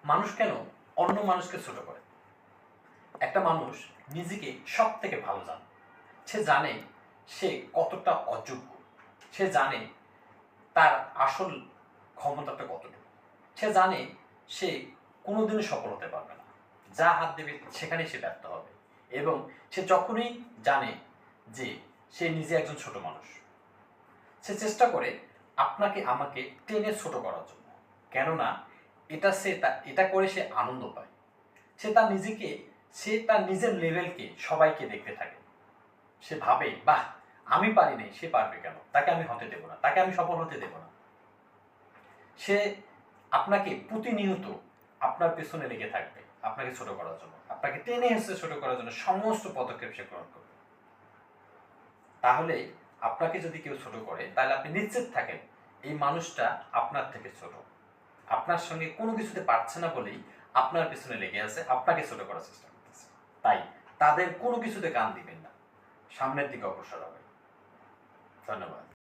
মানুষ কেন অন্য মানুষকে ছোট করে? একটা মানুষ নিজেকে সব থেকে ভালো জানে। সে জানে সে কতটা অযোগ্য। সে জানে তার আসল ক্ষমতাটা কতটুকু। সে জানে সে কোনোদিনও সফল হতে পারবে না। যা হাত দেবে সেখানেই সে ব্যর্থ হবে। এবং সে যখনই জানে যে সে নিজে একজন ছোট মানুষ, সে চেষ্টা করে আপনাকে আমাকে টেনে ছোট করার জন্য। কেননা এটা করে সে আনন্দ পায়। সে তার নিজের লেভেলকে সবাইকে দেখতে থাকে। সে ভাবে, বাহ, আমি পারি নাই, সে পারবে কেন? তাকে আমি হতে দেব না, তাকে আমি সফল হতে দেব না। সে আপনাকে প্রতিনিয়ত আপনার পেছনে লেগে থাকবে, আপনাকে ছোট করার জন্য, আপনাকে টেনে হেসে ছোট করার জন্য সমস্ত পদক্ষেপ সে গ্রহণ করবে। তাহলে আপনাকে যদি কেউ ছোট করে, তাহলে আপনি নিশ্চিত থাকেন এই মানুষটা আপনার থেকে ছোট। আপনার সঙ্গে কোনো কিছুতে পারছে না বলেই আপনার পেছনে লেগে আছে, আপনাকে ছোট করার চেষ্টা করতেছে। তাই তাদের কোনো কিছুতে কান দিবেন না, সামনের দিকে অগ্রসর হবে। ধন্যবাদ।